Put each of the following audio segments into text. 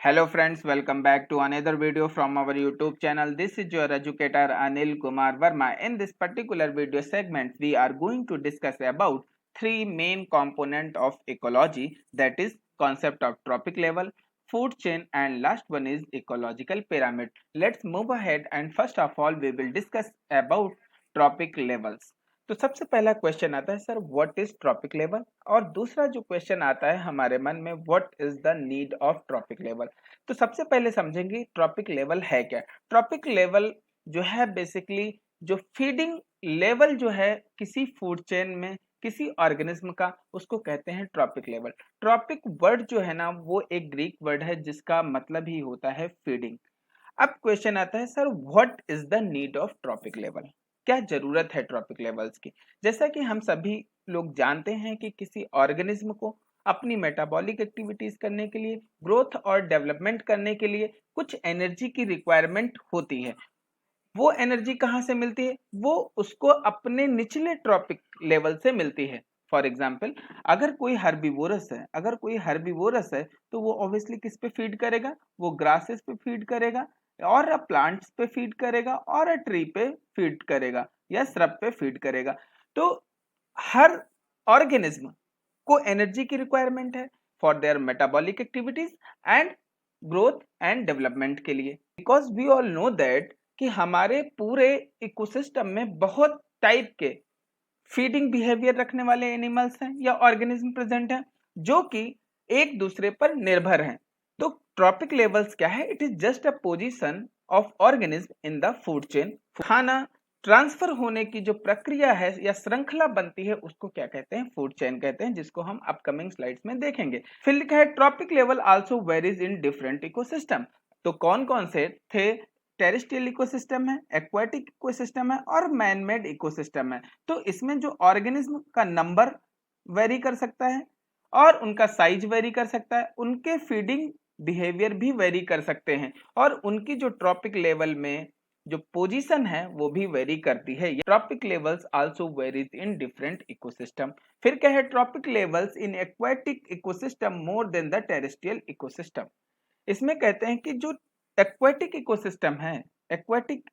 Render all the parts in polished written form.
Hello friends, welcome back to another video from our YouTube channel. This is your educator Anil Kumar Verma. In this particular video segment, we are going to discuss about three main component of ecology, that is concept of trophic level, food chain, and last one is ecological pyramid. Let's move ahead and first of all we will discuss about trophic levels. तो सबसे पहला question आता है sir what is trophic level, और दूसरा जो question आता है हमारे मन में what is the need of trophic level. तो सबसे पहले समझेंगे ट्रॉपिक लेवल है क्या। ट्रॉपिक लेवल जो है बेसिकली जो फीडिंग लेवल जो है किसी फूड चेन में किसी ऑर्गेनिज्म का, उसको कहते हैं ट्रॉपिक लेवल। ट्रॉपिक वर्ड जो है ना वो एक ग्रीक वर्ड है जिसका मतलब ही होता है फीडिंग। अब क्वेश्चन आता है sir what is the need of trophic level, क्या जरूरत है ट्रॉपिक लेवल्स की। जैसा कि हम सभी लोग जानते हैं कि किसी ऑर्गेनिज्म को अपनी मेटाबॉलिक एक्टिविटीज करने के लिए, ग्रोथ और डेवलपमेंट करने के लिए कुछ एनर्जी की रिक्वायरमेंट होती है। वो एनर्जी कहाँ से मिलती है? वो उसको अपने निचले ट्रॉपिक लेवल से मिलती है। फॉर एग्जाम्पल अगर कोई हर्बीवोरस है तो वो ऑब्वियसली किस पे फीड करेगा? वो ग्रासेस पे फीड करेगा और प्लांट्स पे फीड करेगा और ट्री पे फीड करेगा या श्रब पे फीड करेगा। तो हर ऑर्गेनिज्म को एनर्जी की रिक्वायरमेंट है for their metabolic activities and growth and development के लिए। Because we all know that कि हमारे पूरे इकोसिस्टम में बहुत टाइप के फीडिंग बिहेवियर रखने वाले एनिमल्स हैं या ऑर्गेनिज्म प्रेजेंट हैं जो कि एक दूसरे पर निर्भर हैं। तो ट्रॉपिक लेवल्स क्या है? It is just a position of organism in the food chain. खाना ट्रांसफर होने की जो प्रक्रिया है या श्रृंखला बनती है उसको क्या कहते हैं? फूड चेन कहते हैं, जिसको हम अपकमिंग स्लाइड्स में देखेंगे। फिर लिखा है trophic level also varies in different ecosystem. तो कौन कौन से थे? टेरेस्ट्रियल इकोसिस्टम है, एक्वाटिक इकोसिस्टम है और मैन मेड इकोसिस्टम है। तो इसमें जो ऑर्गेनिज्म का नंबर वेरी कर सकता है और उनका साइज वेरी कर सकता है, उनके फीडिंग बिहेवियर भी वेरी कर सकते हैं और उनकी जो ट्रॉपिक लेवल में जो पोजीशन है वो भी वेरी करती है। Trophic levels also varies in different ecosystem. फिर क्या है? Trophic levels in aquatic ecosystem more than the terrestrial ecosystem. इसमें कहते हैं कि जो एक्वाटिक इकोसिस्टम है, एक्वाटिक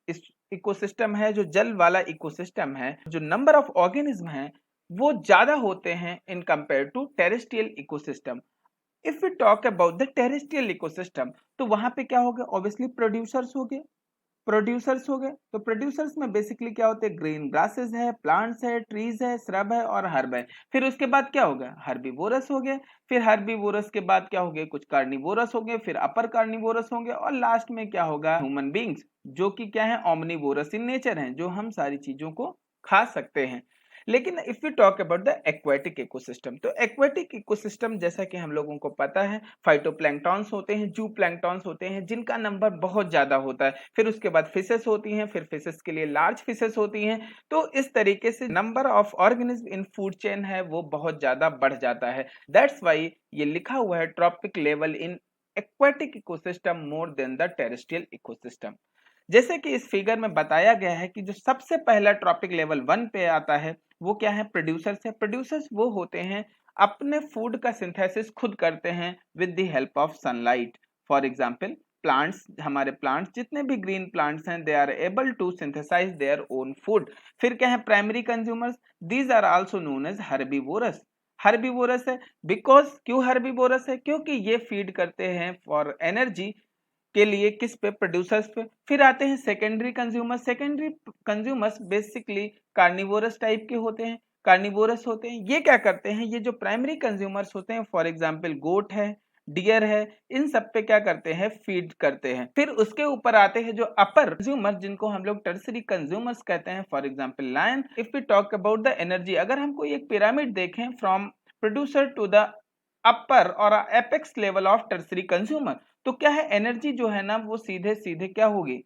इकोसिस्टम है, जो जल वाला इकोसिस्टम है, जो नंबर ऑफ ऑर्गेनिज्म है वो ज्यादा होते हैं in compare to terrestrial ecosystem. If we talk about the terrestrial ecosystem तो वहां पे क्या हो गया? ऑब्वियसली प्रोड्यूसर्स हो गए। तो प्रोड्यूसर्स में बेसिकली क्या होते हैं? ग्रीन ग्रासेस है, प्लांट्स है, ट्रीज है, श्रब है और हर्ब है। फिर उसके बाद क्या हो गया? हर्बीवोरस हो गए। फिर हर्बीवोरस के बाद क्या हो गए? कुछ कार्निवोरस हो गए, फिर अपर कार्निवोरस होंगे और लास्ट में क्या होगा? ह्यूमन बींग्स, जो कि क्या है? ओमनीवोरस इन नेचर हैं, जो हम सारी चीजों को खा सकते हैं। लेकिन if you talk about the aquatic ecosystem, तो एक्वेटिक इकोसिस्टम जैसा कि हम लोगों को पता है फाइटोप्लैंक्टॉन्स होते हैं, जू प्लैंक्टॉन्स होते हैं जिनका नंबर बहुत ज्यादा होता है। फिर उसके बाद फिशेस होती हैं, फिर फिशेस के लिए लार्ज फिशेस होती हैं। तो इस तरीके से number of organism in food chain है वो बहुत ज्यादा बढ़ जाता है। दैट्स वाई ये लिखा हुआ है trophic level in aquatic ecosystem more than the terrestrial ecosystem. जैसे कि इस फिगर में बताया गया है कि जो सबसे पहला ट्रॉपिक लेवल 1 पे आता है वो क्या है? प्रोड्यूसर्स है। प्रोड्यूसर्स वो होते हैं अपने फूड का सिंथेसिस खुद करते हैं with the help of sunlight. For example plants, हमारे प्लांट्स जितने भी ग्रीन प्लांट्स हैं they are able to synthesise their own food. फिर क्या है? Primary consumers, these are also known as herbivores. Herbivores है बिकॉज क्यों हर्बीवोरस है? क्योंकि ये फीड करते हैं फॉर एनर्जी के लिए किस पे? प्रोड्यूसर्स पे। फिर आते हैं secondary consumers. Secondary consumers basically carnivorous type के होते हैं, कार्निवोरस होते हैं। ये क्या करते हैं? ये जो प्राइमरी कंज्यूमर्स होते हैं फॉर एग्जांपल गोट है, डियर है, इन सब पे क्या करते हैं? फीड करते हैं। फिर उसके ऊपर आते हैं जो अपर कंज्यूमर जिनको हम लोग टर्सरी कंज्यूमर्स कहते हैं, for example lion. If we talk about the energy, अगर हम कोई एक पिरामिड देखें from producer to the upper or apex level of tertiary consumer, तो क्या है? एनर्जी जो है ना वो सीधे सीधे क्या होगी?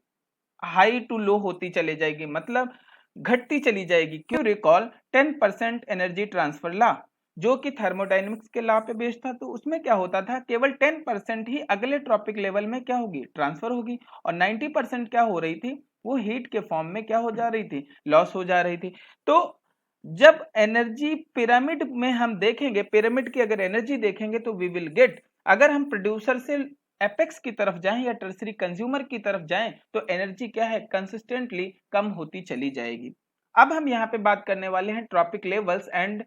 हाई टू लो होती चली जाएगी, मतलब घटती चली जाएगी। क्यों? रिकॉल 10% एनर्जी ट्रांसफर लॉ, जो कि थर्मोडायनेमिक्स के लॉ पे बेस्ड था। तो उसमें क्या होता था? केवल 10% ही अगले ट्रॉपिक लेवल में क्या होगी? ट्रांसफर होगी और 90% क्या हो रही थी? वो हीट के फॉर्म में क्या हो जा रही थी? लॉस हो जा रही थी। तो जब एनर्जी पिरामिड में हम देखेंगे, पिरामिड की अगर एनर्जी देखेंगे तो वी विल गेट, अगर हम प्रोड्यूसर से एपेक्स की तरफ जाएं या टर्सरी कंज्यूमर की तरफ जाएं तो एनर्जी क्या है, कंसिस्टेंटली कम होती चली जाएगी। अब हम यहाँ पे बात करने वाले हैं trophic levels and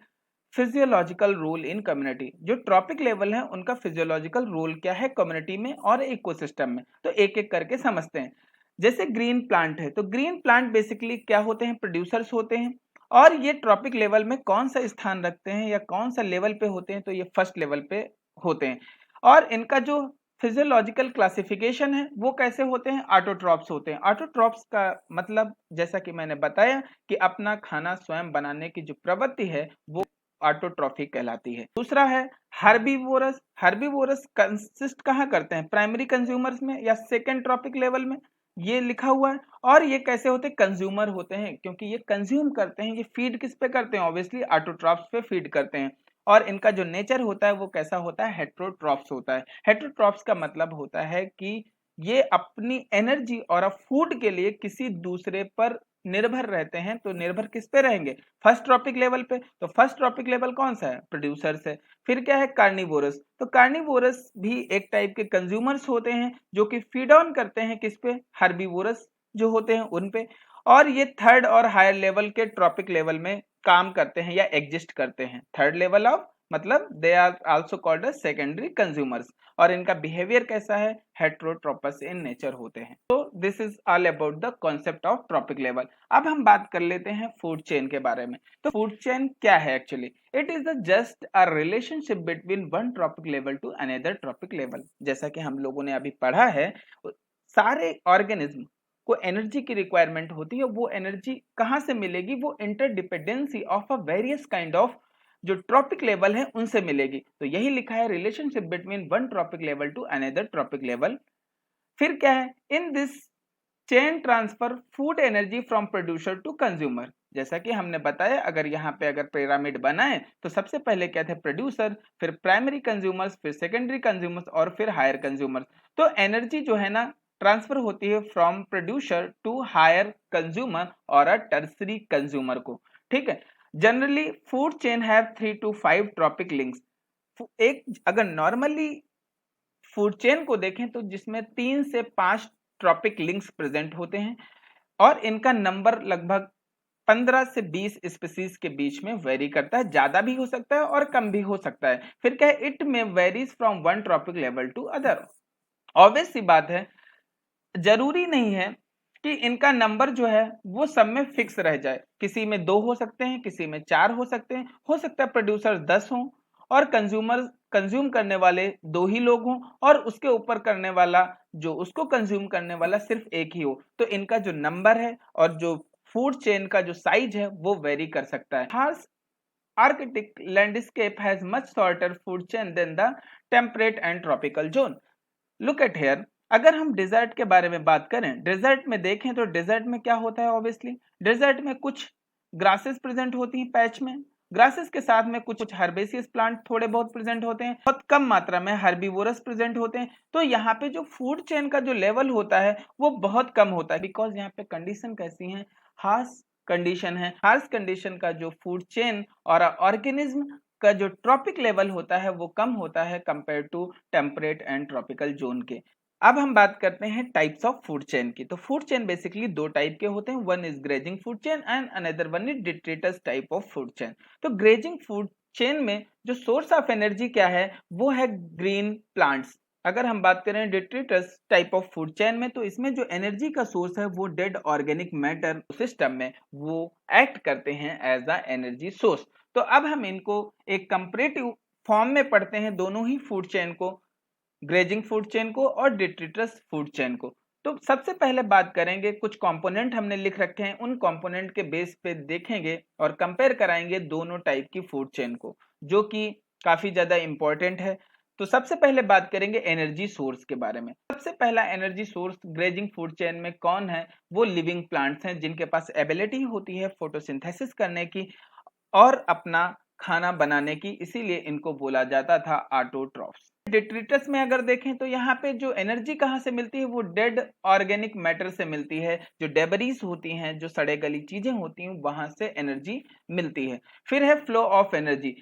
physiological role in community. जो ट्रॉपिक लेवल है उनका फिजियोलॉजिकल रोल क्या है कम्युनिटी में और इकोसिस्टम में, तो एक एक करके समझते हैं। जैसे ग्रीन प्लांट है, तो ग्रीन प्लांट बेसिकली क्या होते हैं, प्रोड्यूसर्स होते हैं। और ये ट्रॉपिक लेवल में कौन सा स्थान रखते हैं या कौन सा लेवल पे होते हैं, तो ये फर्स्ट लेवल पे होते हैं। और इनका जो फिजियोलॉजिकल क्लासिफिकेशन है वो कैसे होते हैं, ऑटोट्रॉप्स होते हैं। ऑटोट्रॉप्स का मतलब जैसा कि मैंने बताया कि अपना खाना स्वयं बनाने की जो प्रवृत्ति है वो ऑटोट्रॉफिक कहलाती है। दूसरा है हर्बीवोरस। हर्बीवोरस कंसिस्ट कहाँ करते हैं, प्राइमरी कंज्यूमर्स में या सेकेंड ट्रॉपिक लेवल में, ये लिखा हुआ है। और ये कैसे होते हैं, कंज्यूमर होते हैं, क्योंकि ये कंज्यूम करते हैं। ये फीड किस पे करते हैं, ऑब्वियसली ऑटोट्रॉफ्स पे फीड करते हैं। और इनका जो नेचर होता है वो कैसा होता है, हेट्रोट्रॉफ्स होता है। हेट्रोट्रॉफ्स का मतलब होता है कि ये अपनी एनर्जी और फूड के लिए किसी दूसरे पर निर्भर रहते हैं। तो निर्भर किस पे रहेंगे, फर्स्ट ट्रॉपिक लेवल पे। तो फर्स्ट ट्रॉपिक लेवल कौन सा है, प्रोड्यूसर्स है। फिर क्या है, कार्निवोरस। तो कार्निवोरस भी एक टाइप के कंज्यूमर्स होते हैं जो कि फीड ऑन करते हैं किस पे, हर्बीवोरस जो होते हैं उन पे। और ये थर्ड और हायर लेवल के ट्रॉपिक लेवल में काम करते हैं या एग्जिस्ट करते हैं। थर्ड लेवल ऑफ मतलब they are also called as secondary consumers. और इनका बिहेवियर कैसा है, हेट्रोट्रोपस इन नेचर होते हैं। तो this is all about the concept of trophic level. अब हम बात कर लेते हैं फूड चेन के बारे में। तो फूड चेन क्या है actually, it is just a relationship between one trophic level to another trophic level. जैसा कि हम लोगों ने अभी पढ़ा है, सारे ऑर्गेनिज्म को एनर्जी की रिक्वायरमेंट होती है। वो एनर्जी कहाँ से मिलेगी, वो interdependency of a various kind of जो ट्रॉपिक लेवल है उनसे मिलेगी। तो यही लिखा है, relationship between one trophic level to another trophic level. फिर क्या है, in this chain transfer food energy from producer to consumer. जैसा कि हमने बताया, अगर यहाँ पे अगर पिरामिड बनाए तो सबसे पहले क्या थे, प्रोड्यूसर, फिर प्राइमरी कंज्यूमर्स, फिर सेकेंडरी कंज्यूमर्स और फिर हायर कंज्यूमर्स। तो एनर्जी जो है ना ट्रांसफर होती है from producer to higher consumer और अ टर्सरी कंज्यूमर को। ठीक है। Generally food chain have 3 to 5 trophic links. एक अगर नॉर्मली फूड चेन को देखें तो जिसमें 3 से 5 ट्रॉपिक लिंक्स प्रेजेंट होते हैं। और इनका नंबर लगभग 15 से 20 स्पीसीज के बीच में वेरी करता है, ज्यादा भी हो सकता है और कम भी हो सकता है। फिर क्या है, इट में varies from one trophic level to other. Obvious सी बात है, जरूरी नहीं है कि इनका नंबर जो है वो सब में फिक्स रह जाए। किसी में 2 हो सकते हैं, किसी में 4 हो सकते हैं, हो सकता है प्रोड्यूसर 10 हों और कंज्यूमर कंज्यूम करने वाले 2 ही लोग हों और उसके ऊपर करने वाला जो उसको कंज्यूम करने वाला सिर्फ एक ही हो। तो इनका जो नंबर है और जो फूड चेन का जो साइज है वो वेरी कर सकता है। Harsh arctic landscape has much shorter food chain than the temperate and tropical zone. Look at here, अगर हम डिजर्ट के बारे में बात करें, डिजर्ट में देखें तो डिजर्ट में क्या होता है, ऑब्वियसली डिजर्ट में कुछ ग्रासेस प्रेजेंट होती हैं पैच में। ग्रासेस के साथ में कुछ हर्बेसियस प्लांट थोड़े बहुत प्रेजेंट होते हैं, बहुत कम मात्रा में हर्बीवोरस प्रेजेंट होते हैं। तो यहाँ पे जो फूड चेन का जो लेवल होता है वो बहुत कम होता है, बिकॉज यहाँ पे कंडीशन कैसी है, हार्श कंडीशन है। हार्श कंडीशन का जो फूड चेन और ऑर्गेनिज्म का जो ट्रॉपिक लेवल होता है वो कम होता है compare to temperate and tropical zone के। अब हम बात करते हैं टाइप्स ऑफ फूड चेन की। तो फूड चेन बेसिकली 2 टाइप के होते हैं, one is grazing food chain and another one is detritus type of food chain. तो ग्रेजिंग फूड चेन में जो सोर्स ऑफ एनर्जी क्या है वो है ग्रीन प्लांट्स। अगर हम बात करें डिट्रेटस टाइप ऑफ फूड चेन में, तो इसमें जो एनर्जी का सोर्स है वो डेड ऑर्गेनिक मैटर सिस्टम में वो एक्ट करते हैं एज अ एनर्जी सोर्स। तो अब हम इनको एक कंपैरेटिव फॉर्म में पढ़ते हैं, दोनों ही फूड चेन को, ग्रेजिंग फूड चेन को और डिट्रिटस फूड चेन को। तो सबसे पहले बात करेंगे, कुछ कंपोनेंट हमने लिख रखे हैं, उन कंपोनेंट के बेस पे देखेंगे और कंपेयर कराएंगे दोनों टाइप की फूड चेन को, जो कि काफी ज्यादा इंपॉर्टेंट है। तो सबसे पहले बात करेंगे एनर्जी सोर्स के बारे में। सबसे पहला energy source grazing food chain में कौन है, वो लिविंग प्लांट्स हैं, जिनके पास एबिलिटी होती है फोटोसिंथेसिस करने की और अपना खाना बनाने की, इसीलिए इनको बोला जाता था ऑटोट्रॉफ्स। डिट्रिटस में अगर देखें तो यहाँ पे जो एनर्जी कहाँ से मिलती है, वो डेड ऑर्गेनिक मैटर से मिलती है। जो डेबरीज होती हैं, जो सड़े गली चीजें होती हैं, वहां से एनर्जी मिलती है। फिर है flow of energy.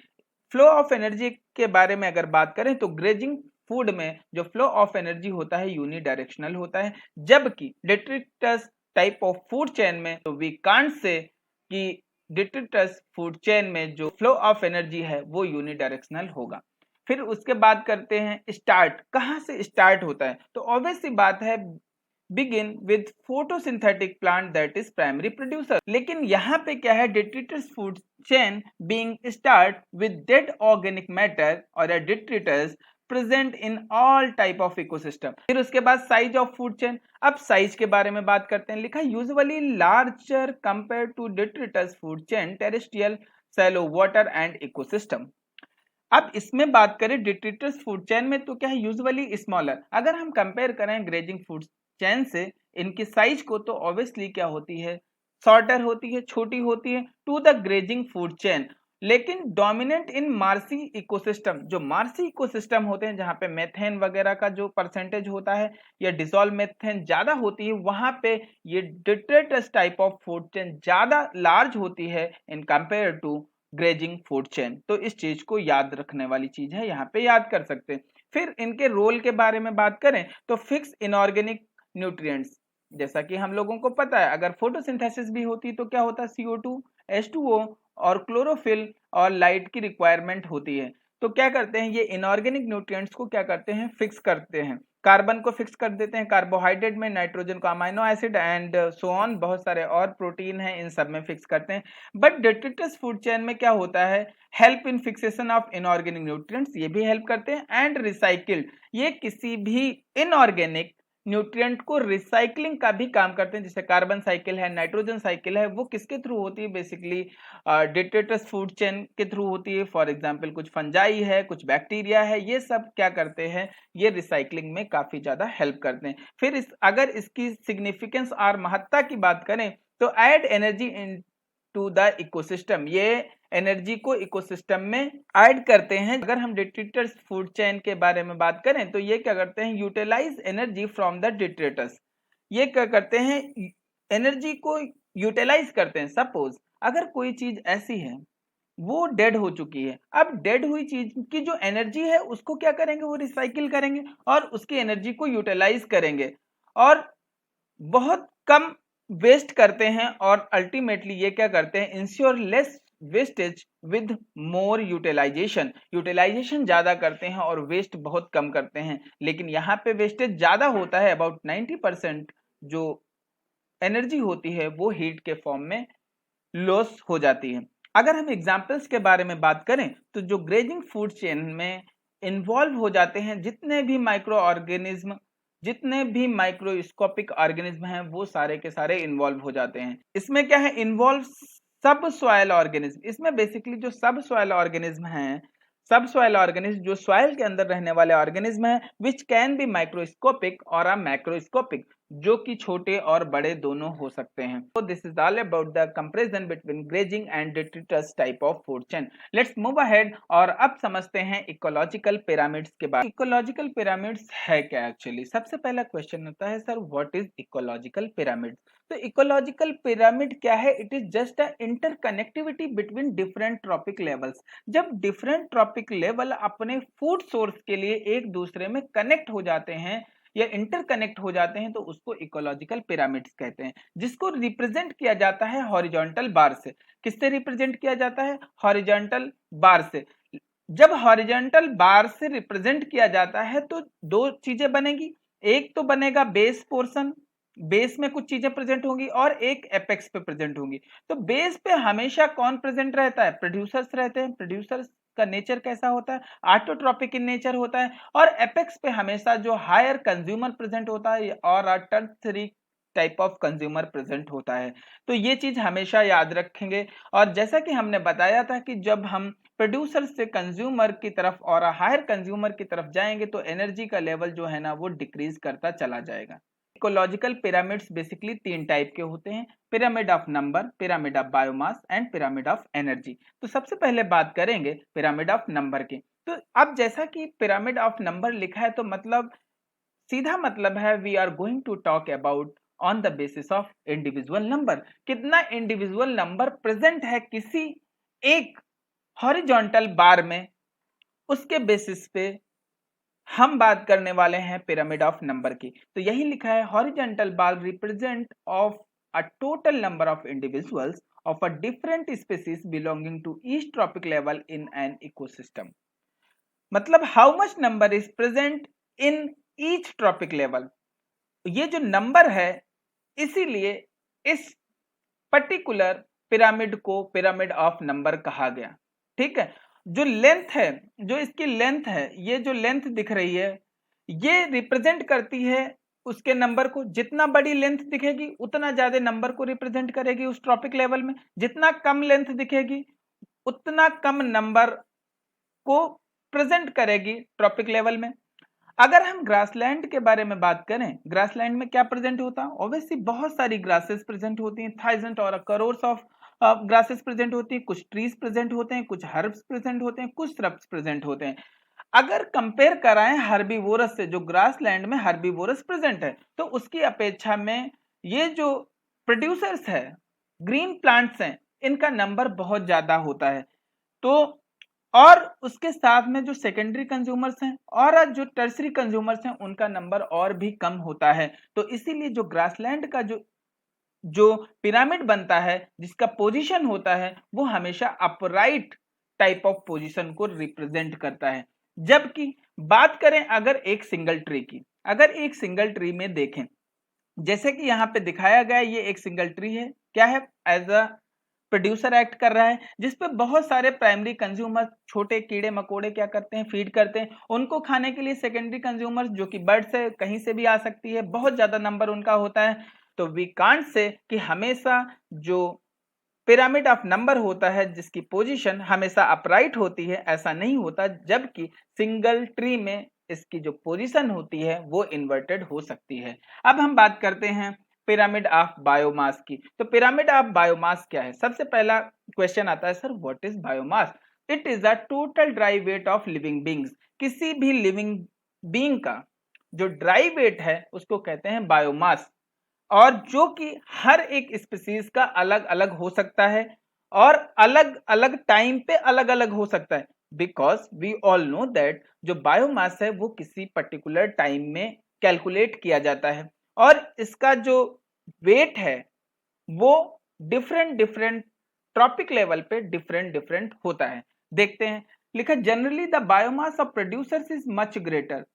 Flow of energy के बारे में अगर बात करें तो ग्रेजिंग फूड में जो फ्लो ऑफ एनर्जी होता है यूनिडायरेक्शनल होता है, जबकि detritus type of food chain में तो वी कांट से कि डिट्रिटस फूड चेन में जो फ्लो ऑफ एनर्जी है वो यूनिडायरेक्शनल होगा। फिर उसके बाद करते हैं स्टार्ट, कहाँ से स्टार्ट होता है, तो ऑब्वियस सी बात है begin with photosynthetic plant that is primary producer। लेकिन यहाँ पे क्या है, detritus food chain being start with dead organic matter और a detritus present in all type of ecosystem। फिर उसके बाद साइज ऑफ फूड चेन, अब साइज के बारे में बात करते हैं। लिखा usually larger compare to detritus food chain terrestrial shallow water and ecosystem। अब इसमें बात करें डिट्रिटस फूड चेन में तो क्या है, यूजुअली स्मॉलर। अगर हम कंपेयर करें ग्रेजिंग फूड चेन से इनकी साइज को तो ऑब्वियसली क्या होती है, शॉर्टर होती है, छोटी होती है to the grazing food chain. लेकिन डोमिनेंट इन मार्सी इकोसिस्टम, जो मार्सी इकोसिस्टम होते हैं जहां पे मेथेन वगैरह का जो परसेंटेज होता है या डिसॉल्व मेथेन ज्यादा होती है, वहां पे ये detritus type of food chain ज्यादा लार्ज होती है in compare to grazing food chain. तो इस चीज को याद रखने वाली चीज है, यहाँ पे याद कर सकते हैं। फिर इनके रोल के बारे में बात करें तो फिक्स इनऑर्गेनिक न्यूट्रिएंट्स, जैसा कि हम लोगों को पता है अगर फोटोसिंथेसिस भी होती तो क्या होता है, CO2 H2O और क्लोरोफिल और लाइट की रिक्वायरमेंट होती है। तो क्या करते हैं, ये इनऑर्गेनिक न्यूट्रिएंट्स को क्या करते हैं, फिक्स करते हैं। कार्बन को फिक्स कर देते हैं कार्बोहाइड्रेट में, नाइट्रोजन को amino acid and so on, बहुत सारे और प्रोटीन है इन सब में फिक्स करते हैं। बट डिट्रिटस फूड चेन में क्या होता है, help in fixation of inorganic nutrients, ये भी हेल्प करते हैं, एंड रिसाइकिल्ड, ये किसी भी इनऑर्गेनिक न्यूट्रिएंट को रिसाइकलिंग का भी काम करते हैं। जैसे कार्बन साइकिल है, नाइट्रोजन साइकिल है, वो किसके थ्रू होती है, बेसिकली डिट्रिटस फूड चेन के थ्रू होती है। फॉर एग्जांपल कुछ फंजाई है, कुछ बैक्टीरिया है, ये सब क्या करते हैं, ये रिसाइकलिंग में काफी ज्यादा हेल्प करते हैं। फिर अगर इसकी सिग्निफिकेंस और महत्ता की बात करें तो add energy into the ecosystem, ये एनर्जी को इकोसिस्टम में ऐड करते हैं। अगर हम डिट्रिटस फूड चेन के बारे में बात करें तो ये क्या करते हैं, utilise energy from the detritus, ये क्या करते हैं, एनर्जी को यूटिलाइज करते हैं। सपोज अगर कोई चीज ऐसी है वो डेड हो चुकी है, अब डेड हुई चीज की जो एनर्जी है उसको क्या करेंगे, वो रिसाइकिल करेंगे और उसकी एनर्जी को यूटिलाइज करेंगे और बहुत कम वेस्ट करते हैं। और अल्टीमेटली ये क्या करते हैं, ensure less wastage with more utilisation, utilisation ज्यादा करते हैं और वेस्ट बहुत कम करते हैं। लेकिन यहाँ पे वेस्टेज ज्यादा होता है, अबाउट 90% जो एनर्जी होती है वो हीट के फॉर्म में लॉस हो जाती है। अगर हम एग्जाम्पल्स के बारे में बात करें तो जो ग्रेजिंग फूड चेन में इन्वॉल्व हो जाते हैं जितने भी माइक्रो ऑर्गेनिज्म, जितने भी माइक्रोस्कोपिक ऑर्गेनिज्म हैं वो सारे के सारे इन्वॉल्व हो जाते हैं। इसमें क्या है, इन्वॉल्व सब सॉइल ऑर्गेनिज्म, इसमें बेसिकली जो सब सॉइल ऑर्गेनिज्म हैं, सब सॉइल ऑर्गेनिज्म जो सॉइल के अंदर रहने वाले ऑर्गेनिज्म हैं, विच कैन बी माइक्रोस्कोपिक और अ मैक्रोस्कोपिक, जो कि छोटे और बड़े दोनों हो सकते हैं। तो this is all about the comparison between grazing and detritus type of food chain. Let's move ahead और अब समझते हैं इकोलॉजिकल पिरामिड्स के बारे में। इकोलॉजिकल पिरामिड्स है क्या एक्चुअली, सबसे पहला क्वेश्चन होता है sir what is ecological pyramid. तो इकोलॉजिकल पिरामिड क्या है, it is just a interconnectivity between different trophic levels. जब डिफरेंट ट्रॉपिक लेवल अपने फूड सोर्स के लिए एक दूसरे में कनेक्ट हो जाते हैं या इंटरकनेक्ट हो जाते हैं तो उसको इकोलॉजिकल पिरामिड्स कहते हैं, जिसको रिप्रेजेंट किया जाता है हॉरिजॉन्टल बार से। किससे रिप्रेजेंट किया जाता है, हॉरिजॉन्टल बार से। जब हॉरिजॉन्टल बार से रिप्रेजेंट किया जाता है तो दो चीजें बनेगी, एक तो बनेगा बेस पोर्शन, बेस में कुछ चीजें प्रेजेंट होंगी और एक एपेक्स पे प्रेजेंट होंगी। तो बेस पे हमेशा कौन प्रेजेंट रहता है, प्रोड्यूसर्स रहते हैं। प्रोड्यूसर्स का नेचर कैसा होता है, ऑटोट्रॉपिक इन नेचर होता है। और एपेक्स पे हमेशा जो हायर कंज्यूमर प्रेजेंट होता है और tertiary type of consumer present होता है। तो ये चीज हमेशा याद रखेंगे। और जैसा कि हमने बताया था कि जब हम प्रोड्यूसर से कंज्यूमर की तरफ और हायर कंज्यूमर की तरफ जाएंगे तो एनर्जी का लेवल जो है ना वो डिक्रीज करता चला जाएगा। इकोलॉजिकल पिरामिड्स बेसिकली तीन टाइप के होते हैं, pyramid of number, pyramid of biomass and pyramid of energy. तो सबसे पहले बात करेंगे पिरामिड ऑफ नंबर की। तो अब जैसा कि पिरामिड ऑफ नंबर लिखा है तो मतलब सीधा मतलब है we are going to talk about on the basis of individual number. कितना इंडिविजुअल नंबर प्रेजेंट है किसी एक हॉरिजॉन्टल बार में, उसके बेसिस पे हम बात करने वाले हैं पिरामिड ऑफ नंबर की। तो यही लिखा है, horizontal bar represent of a total number of individuals of a different species belonging to each tropic level in an ecosystem. मतलब how much number is present in each tropic level. ये जो number है, इसीलिए इस particular pyramid को pyramid of number कहा गया। ठीक है, जो लेंथ है, जो इसकी लेंथ है, ये जो लेंथ दिख रही है, ये रिप्रेजेंट करती है उसके नंबर को। जितना बड़ी लेंथ दिखेगी उतना ज्यादा नंबर को रिप्रेजेंट करेगी उस ट्रॉपिक लेवल में, जितना कम लेंथ दिखेगी उतना कम नंबर को प्रेजेंट करेगी ट्रॉपिक लेवल में। अगर हम ग्रासलैंड के बारे में बात करें, ग्रासलैंड में क्या प्रेजेंट होता है? ऑब्वियसली बहुत सारी ग्रासेस प्रेजेंट होती हैं, थाउजेंड और करोड़ ऑफ ग्रासेस प्रेजेंट होती हैं, कुछ ट्रीज प्रेजेंट होते हैं, कुछ हर्ब्स प्रेजेंट होते हैं, कुछ श्रब्स प्रेजेंट होते हैं। अगर कंपेयर कराएं हर्बीवोरस से, जो ग्रासलैंड में हर्बीवोरस प्रेजेंट है, तो उसकी अपेक्षा में ये जो प्रोड्यूसर्स है, ग्रीन प्लांट्स हैं, इनका नंबर बहुत ज्यादा होता है। तो और उसके साथ में जो सेकेंडरी कंज्यूमर्स हैं और जो टर्सरी कंज्यूमर्स हैं, उनका नंबर और भी कम होता है। तो इसीलिए जो ग्रासलैंड का जो पिरामिड बनता है, जिसका पोजीशन होता है, वो हमेशा अपराइट टाइप ऑफ पोजीशन को रिप्रेजेंट करता है। जबकि बात करें अगर एक सिंगल ट्री की, अगर एक सिंगल ट्री में देखें, जैसे कि यहाँ पे दिखाया गया, ये एक सिंगल ट्री है, क्या है? एज अ प्रोड्यूसर एक्ट कर रहा है, जिसपे बहुत सारे प्राइमरी कंज्यूमर, छोटे कीड़े मकोड़े क्या करते हैं? फीड करते हैं। उनको खाने के लिए सेकेंडरी कंज्यूमर, जो कि बर्ड से कहीं से भी आ सकती है, बहुत ज्यादा नंबर उनका होता है। तो वी कांट से कि हमेशा जो पिरामिड ऑफ नंबर होता है, जिसकी पोजीशन हमेशा अपराइट होती है, ऐसा नहीं होता। जबकि सिंगल ट्री में इसकी जो पोजीशन होती है वो इन्वर्टेड हो सकती है। अब हम बात करते हैं पिरामिड ऑफ बायोमास की। तो पिरामिड ऑफ बायोमास क्या है? सबसे पहला क्वेश्चन आता है, sir what is biomass? It is the total dry weight of living beings. किसी भी लिविंग बींग का जो ड्राई वेट है उसको कहते हैं बायोमास, और जो कि हर एक स्पीसीज का अलग अलग हो सकता है और अलग अलग टाइम पे अलग अलग हो सकता है। Because we all know that जो बायोमास है वो किसी पर्टिकुलर टाइम में कैलकुलेट किया जाता है, और इसका जो वेट है वो डिफरेंट डिफरेंट ट्रॉपिक लेवल पे डिफरेंट डिफरेंट होता है। देखते हैं, लिखा generally the biomass of producers is much greater.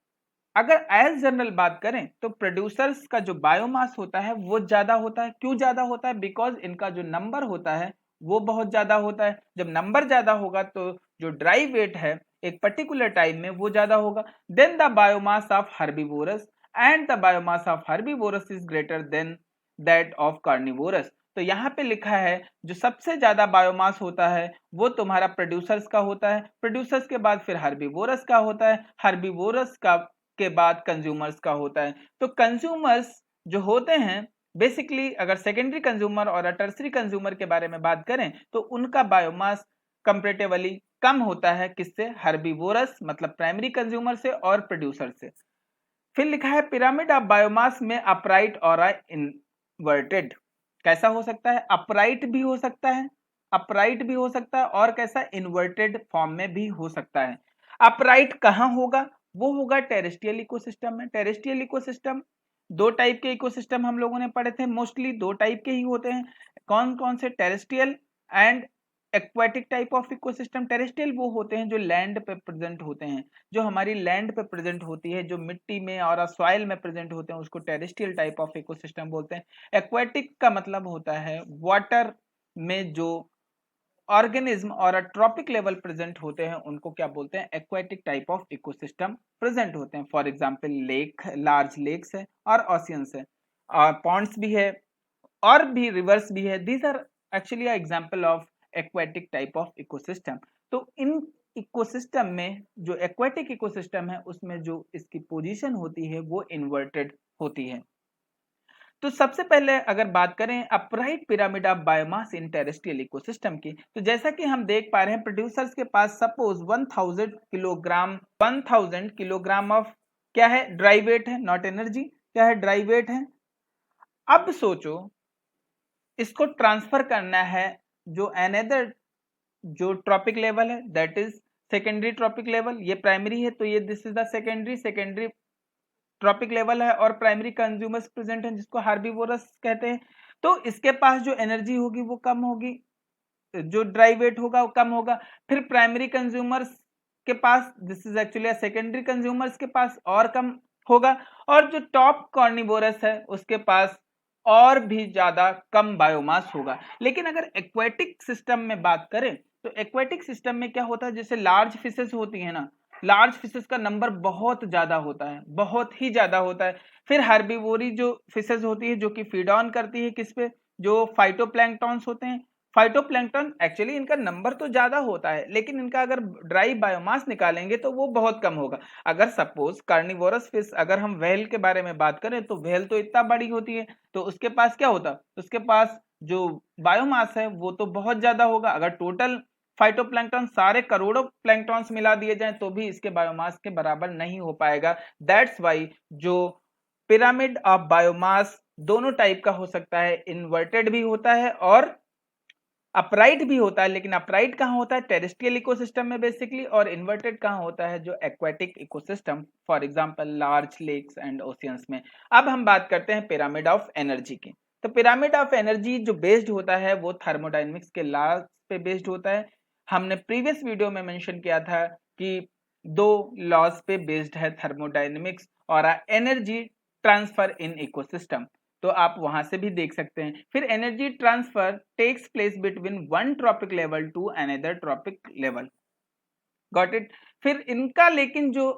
अगर एज जनरल बात करें तो प्रोड्यूसर्स का जो बायोमास होता है वो ज्यादा होता है। क्यों ज्यादा होता है? बिकॉज इनका जो नंबर होता है वो बहुत ज्यादा होता है। जब नंबर ज्यादा होगा तो जो ड्राई वेट है एक पर्टिकुलर टाइम में वो ज्यादा होगा। Then the biomass of herbivorous and the biomass of herbivorous is greater than that of carnivorous. तो यहाँ पे लिखा है जो सबसे ज्यादा बायोमास होता है वो तुम्हारा प्रोड्यूसर्स का होता है, प्रोड्यूसर्स के बाद फिर हर्बीवोरस का होता है, हर्बीवोरस का के बाद कंज्यूमर्स का होता है। तो कंज्यूमर्स जो होते हैं बेसिकली, अगर सेकेंडरी कंज्यूमर और टर्सरी कंज्यूमर के बारे में बात करें तो उनका बायोमास कंपेरेटिवली कम होता है। किससे? हर्बीवोरस मतलब प्राइमरी कंज्यूमर से और प्रोड्यूसर से। फिर लिखा है पिरामिड ऑफ बायोमास में अपराइट और इन्वर्टेड। कैसा हो सकता है? अपराइट भी हो सकता है, अपराइट भी हो सकता है, और कैसा? इन्वर्टेड फॉर्म में भी हो सकता है। अपराइट कहाँ होगा? वो होगा टेरेस्ट्रियल इकोसिस्टम में। टेरेस्ट्रियल इकोसिस्टम, दो टाइप के इकोसिस्टम हम लोगों ने पढ़े थे, मोस्टली दो टाइप के ही होते हैं। कौन कौन से? Terrestrial and aquatic type of ecosystem. Terrestrial वो होते हैं जो लैंड पे प्रेजेंट होते हैं, जो हमारी लैंड पे प्रेजेंट होती है, जो मिट्टी में और सॉइल में प्रेजेंट होते हैं, उसको टेरेस्ट्रियल टाइप ऑफ इकोसिस्टम बोलते हैं। एक्वाटिक का मतलब होता है वाटर में जो ऑर्गेनिज्म और ट्रॉपिक लेवल प्रेजेंट होते हैं, उनको क्या बोलते हैं? Aquatic type of ecosystem present होते हैं। For example lake, large lakes है और ओशियंस है, और पॉन्ड्स भी है और भी रिवर्स भी है। These are actually example of aquatic type of ecosystem. तो इन इकोसिस्टम में जो एक्वाटिक इकोसिस्टम है उसमें जो इसकी पोजीशन होती है वो इन्वर्टेड होती है। तो सबसे पहले अगर बात करें upright pyramid of biomass in terrestrial ecosystem की, तो जैसा कि हम देख पा रहे हैं प्रोड्यूसर्स के पास सपोज 1000 किलोग्राम ऑफ क्या है? ड्राई वेट है, नॉट एनर्जी। क्या है? ड्राई वेट है। अब सोचो इसको ट्रांसफर करना है जो अनदर जो ट्रॉपिक लेवल है, that is secondary trophic level, ये प्राइमरी है तो ये this is the secondary tropic level है, और प्राइमरी कंज्यूमर्स प्रेजेंट है जिसको हार्बीवोरस कहते हैं। तो इसके पास जो एनर्जी होगी वो कम होगी, जो ड्राई वेट होगा वो कम होगा। फिर प्राइमरी कंज्यूमर्स के पास, this is actually secondary consumers के पास और कम होगा, और जो टॉप कार्निवोरस है उसके पास और भी ज्यादा कम बायोमास होगा। लेकिन अगर एक्वेटिक सिस्टम में बात करें तो एक्वेटिक सिस्टम में क्या होता है, जैसे लार्ज फिशेस होती है ना, लार्ज फिशेस का नंबर बहुत ज्यादा होता है, बहुत ही ज्यादा होता है। फिर हार्बिवोरी जो फिशेस होती है जो कि फीड ऑन करती है किस पे, जो फाइटोप्लैंक्टॉन्स होते हैं। फाइटोप्लैंक्टन एक्चुअली इनका नंबर तो ज्यादा होता है, लेकिन इनका अगर ड्राई बायोमास निकालेंगे तो वो बहुत कम होगा। अगर सपोज कार्निवोरस फिश, अगर हम व्हेल के बारे में बात करें तो व्हेल तो इतना बड़ी होती है, तो उसके पास क्या होता, उसके पास जो बायोमास है वो तो बहुत ज्यादा होगा। अगर टोटल फाइटोप्लैंक्टन सारे करोड़ों प्लैंक्टॉन्स मिला दिए जाएं तो भी इसके बायोमास के बराबर नहीं हो पाएगा। दैट्स वाई जो पिरामिड ऑफ बायोमास दोनों टाइप का हो सकता है, इन्वर्टेड भी होता है और अपराइट भी होता है। लेकिन अपराइट कहाँ होता है, टेरेस्ट्रियल इकोसिस्टम में बेसिकली, और इन्वर्टेड कहाँ होता है, जो aquatic ecosystem, for example large lakes and oceans में। अब हम बात करते हैं पिरामिड ऑफ एनर्जी की। तो पिरामिड ऑफ एनर्जी जो बेस्ड होता है वो थर्मोडायनेमिक्स के लॉज पे बेस्ड होता है। हमने प्रीवियस वीडियो में मेंशन किया था कि दो लॉज पे बेस्ड है थर्मोडायनेमिक्स और एनर्जी ट्रांसफर इन इकोसिस्टम, तो आप वहां से भी देख सकते हैं। फिर energy transfer takes place between one trophic level to another trophic level, got it. फिर इनका लेकिन जो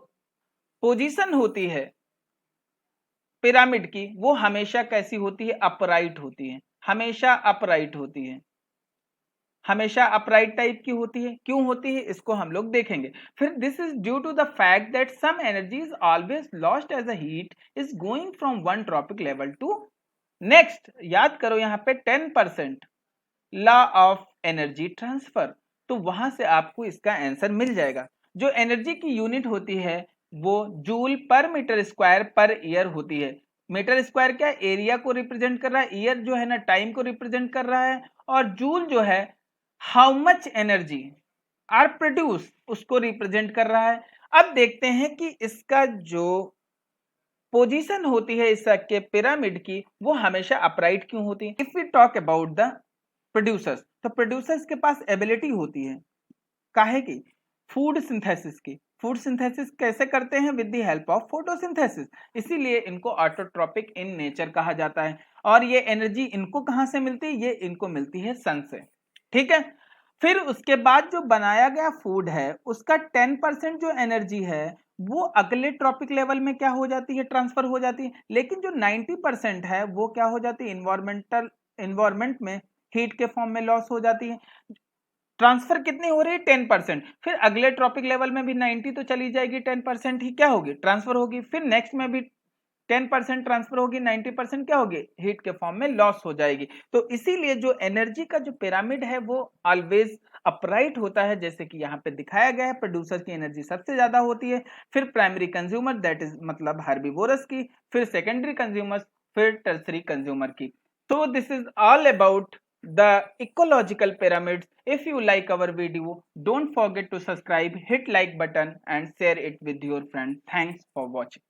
पोजीशन होती है पिरामिड की वो हमेशा कैसी होती है, अपराइट होती है, हमेशा अपराइट होती है, हमेशा अपराइट टाइप की होती है। क्यों होती है इसको हम लोग देखेंगे। फिर this is due to the fact that some energy is always lost as a heat is going from one trophic level to next. याद करो यहाँ पे 10% लॉ ऑफ एनर्जी ट्रांसफर, तो वहां से आपको इसका आंसर मिल जाएगा। जो एनर्जी की यूनिट होती है वो जूल पर मीटर स्क्वायर पर ईयर होती है। मीटर स्क्वायर क्या एरिया को रिप्रेजेंट कर रहा है, ईयर जो है ना टाइम को रिप्रेजेंट कर रहा है, और जूल जो है how much energy are produce उसको रिप्रेजेंट कर रहा है। अब देखते हैं कि इसका जो पोजीशन होती है इसके पिरामिड की वो हमेशा अपराइट क्यों होती है। If we talk about the producers, तो प्रोड्यूसर्स के पास एबिलिटी होती है काहे की, फूड सिंथेसिस की। फूड सिंथेसिस कैसे करते हैं, with the help of photosynthesis, इसीलिए इनको ऑटोट्रोपिक इन नेचर कहा जाता है। और ये एनर्जी इनको कहां से मिलती है, ये इनको मिलती है सन से, ठीक है। फिर उसके बाद जो बनाया गया फूड है उसका 10% जो एनर्जी है वो अगले ट्रॉपिक लेवल में क्या हो जाती है, ट्रांसफर हो जाती है। लेकिन जो 90% है वो क्या हो जाती है, इन्वायरमेंट में हीट के फॉर्म में लॉस हो जाती है। ट्रांसफर कितनी हो रही है, 10%। फिर अगले ट्रॉपिक लेवल में भी 90 तो चली जाएगी, 10% ही क्या होगी, ट्रांसफर होगी। फिर नेक्स्ट में भी 10% ट्रांसफर होगी, 90% क्या होगी, हीट के फॉर्म में लॉस हो जाएगी। तो इसीलिए जो एनर्जी का जो पिरामिड है वो ऑलवेज अपराइट होता है, जैसे कि यहाँ पे दिखाया गया है। प्रोड्यूसर की एनर्जी सबसे ज्यादा होती है, फिर प्राइमरी कंज्यूमर दैट इज मतलब हार्बिवोरस की, फिर सेकेंडरी कंज्यूमर, फिर टर्सरी कंज्यूमर की। So this is all about the ecological pyramids. If you like our video, don't forget to subscribe, hit like button and share it with your friends. Thanks for watching.